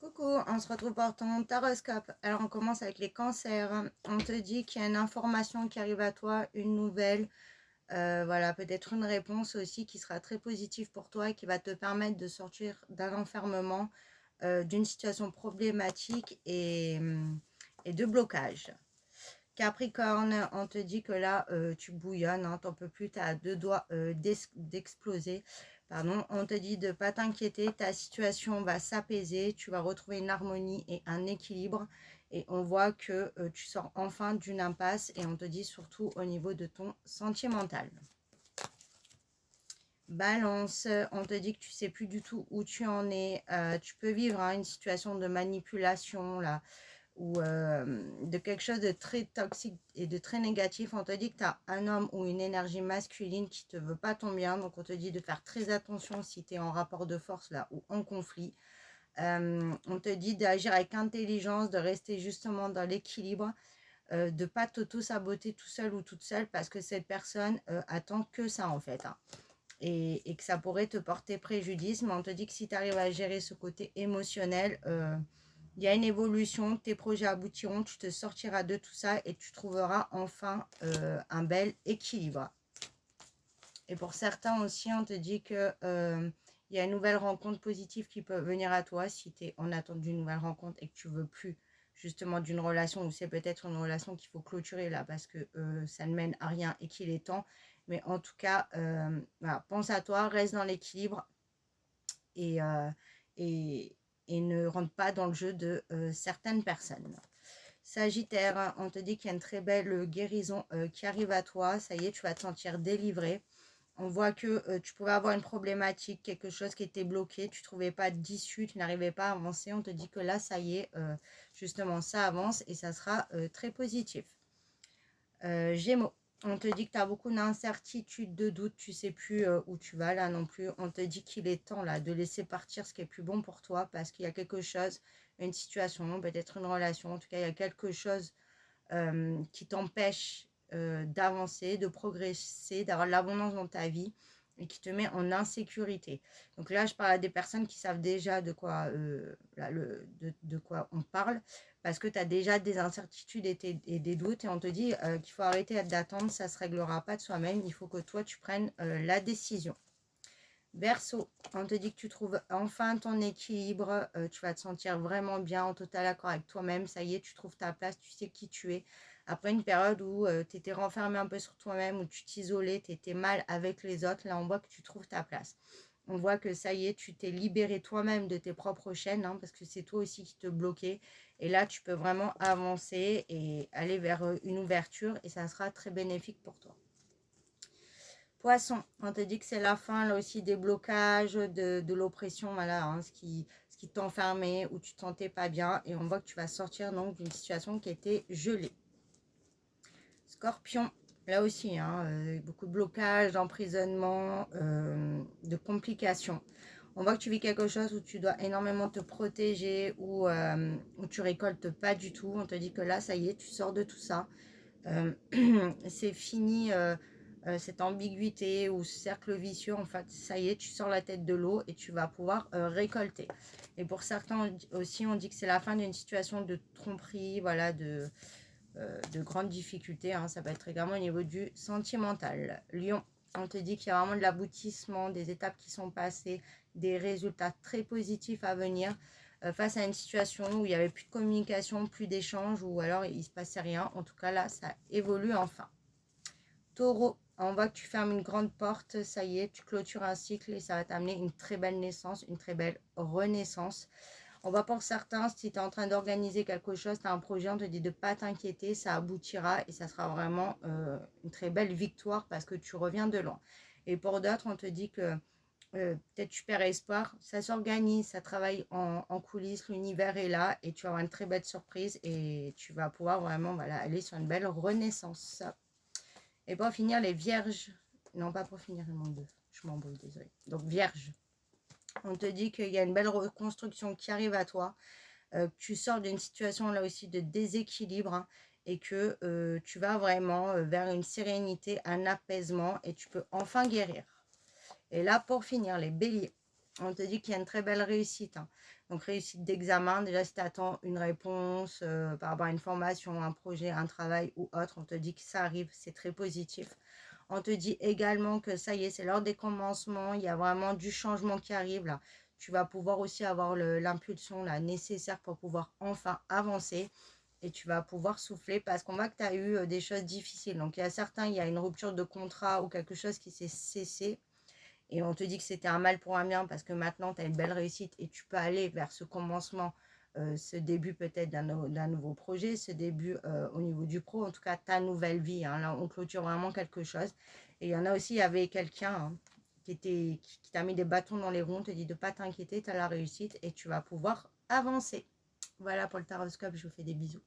Coucou, on se retrouve pour ton taroscope. Alors on commence avec les cancers. On te dit qu'il y a une information qui arrive à toi, une nouvelle, voilà, peut-être une réponse aussi qui sera très positive pour toi et qui va te permettre de sortir d'un enfermement, d'une situation problématique et de blocage. Capricorne, on te dit que là, tu bouillonnes, hein, t'en peux plus, tu as à deux doigts d'exploser. Pardon, on te dit de ne pas t'inquiéter, ta situation va s'apaiser, tu vas retrouver une harmonie et un équilibre. Et on voit que tu sors enfin d'une impasse et on te dit surtout au niveau de ton sentimental. Balance, on te dit que tu sais plus du tout où tu en es. Tu peux vivre une situation de manipulation là, ou de quelque chose de très toxique et de très négatif. On te dit que tu as un homme ou une énergie masculine qui te veut pas ton bien. Donc on te dit de faire très attention si tu es en rapport de force là ou en conflit. On te dit d'agir avec intelligence, de rester justement dans l'équilibre, de pas t'auto-saboter tout seul ou toute seule parce que cette personne attend que ça en fait. Et que ça pourrait te porter préjudice. Mais on te dit que si tu arrives à gérer ce côté émotionnel, il y a une évolution, tes projets aboutiront, tu te sortiras de tout ça et tu trouveras enfin un bel équilibre. Et pour certains aussi, on te dit que il y a une nouvelle rencontre positive qui peut venir à toi si tu es en attente d'une nouvelle rencontre et que tu veux plus justement d'une relation, ou c'est peut-être une relation qu'il faut clôturer là parce que ça ne mène à rien et qu'il est temps. Mais en tout cas, voilà, pense à toi, reste dans l'équilibre et, et, et ne rentre pas dans le jeu de certaines personnes. Sagittaire, on te dit qu'il y a une très belle guérison qui arrive à toi. Ça y est, tu vas te sentir délivré. On voit que tu pouvais avoir une problématique, quelque chose qui était bloqué, tu ne trouvais pas d'issue, tu n'arrivais pas à avancer. On te dit que là, ça y est, justement, ça avance et ça sera très positif. Gémeaux, on te dit que tu as beaucoup d'incertitudes, de doutes, tu ne sais plus où tu vas là non plus. On te dit qu'il est temps là de laisser partir ce qui est plus bon pour toi parce qu'il y a quelque chose, une situation, peut-être une relation, en tout cas il y a quelque chose qui t'empêche d'avancer, de progresser, d'avoir de l'abondance dans ta vie et qui te met en insécurité. Donc là, je parle à des personnes qui savent déjà de quoi, de quoi on parle parce que tu as déjà des incertitudes et des doutes et on te dit qu'il faut arrêter d'attendre, ça ne se réglera pas de soi-même, il faut que toi, tu prennes la décision. Verseau, on te dit que tu trouves enfin ton équilibre, tu vas te sentir vraiment bien, en total accord avec toi-même, ça y est, tu trouves ta place, tu sais qui tu es. Après une période où tu étais renfermé un peu sur toi-même, où tu t'isolais, tu étais mal avec les autres, là on voit que tu trouves ta place. On voit que ça y est, tu t'es libéré toi-même de tes propres chaînes, parce que c'est toi aussi qui te bloquais. Et là, tu peux vraiment avancer et aller vers une ouverture et ça sera très bénéfique pour toi. Poisson, on te dit que c'est la fin là aussi des blocages, de l'oppression, voilà, ce qui t'enfermait, où tu te sentais pas bien. Et on voit que tu vas sortir donc d'une situation qui était gelée. Scorpion, là aussi, beaucoup de blocages, d'emprisonnement, de complications. On voit que tu vis quelque chose où tu dois énormément te protéger, où tu récoltes pas du tout. On te dit que là, ça y est, tu sors de tout ça. C'est fini cette ambiguïté ou ce cercle vicieux. En fait, ça y est, tu sors la tête de l'eau et tu vas pouvoir récolter. Et pour certains aussi, on dit que c'est la fin d'une situation de tromperie, voilà, de grandes difficultés. Ça peut être également au niveau du sentimental. Lion, on te dit qu'il y a vraiment de l'aboutissement, des étapes qui sont passées, des résultats très positifs à venir face à une situation où il n'y avait plus de communication, plus d'échange, ou alors il ne se passait rien. En tout cas, là, ça évolue enfin. Taureau, on voit que tu fermes une grande porte, ça y est, tu clôtures un cycle et ça va t'amener une très belle naissance, une très belle renaissance. On va pour certains, si tu es en train d'organiser quelque chose, tu as un projet, on te dit de ne pas t'inquiéter, ça aboutira et ça sera vraiment une très belle victoire parce que tu reviens de loin. Et pour d'autres, on te dit que peut-être tu perds espoir, ça s'organise, ça travaille en coulisses, l'univers est là et tu vas avoir une très belle surprise et tu vas pouvoir vraiment aller sur une belle renaissance. Et pour finir, les vierges, non pas pour finir, il manque deux, je m'embrouille, désolée. Donc vierge, on te dit qu'il y a une belle reconstruction qui arrive à toi, que tu sors d'une situation là aussi de déséquilibre et que tu vas vraiment vers une sérénité, un apaisement et tu peux enfin guérir. Et là, pour finir, les béliers. On te dit qu'il y a une très belle réussite, hein. Donc, réussite d'examen, déjà si tu attends une réponse par rapport à une formation, un projet, un travail ou autre, on te dit que ça arrive, c'est très positif. On te dit également que ça y est, c'est l'heure des commencements, il y a vraiment du changement qui arrive là. Tu vas pouvoir aussi avoir l'impulsion nécessaire pour pouvoir enfin avancer et tu vas pouvoir souffler parce qu'on voit que tu as eu des choses difficiles. Donc, il y a certains, il y a une rupture de contrat ou quelque chose qui s'est cessé. Et on te dit que c'était un mal pour un bien parce que maintenant, tu as une belle réussite et tu peux aller vers ce commencement, ce début peut-être d'un nouveau projet, ce début au niveau du pro, en tout cas ta nouvelle vie, hein. Là, on clôture vraiment quelque chose. Et il y en a aussi, il y avait quelqu'un qui t'a mis des bâtons dans les roues, te dit de ne pas t'inquiéter, tu as la réussite et tu vas pouvoir avancer. Voilà pour le taroscope, je vous fais des bisous.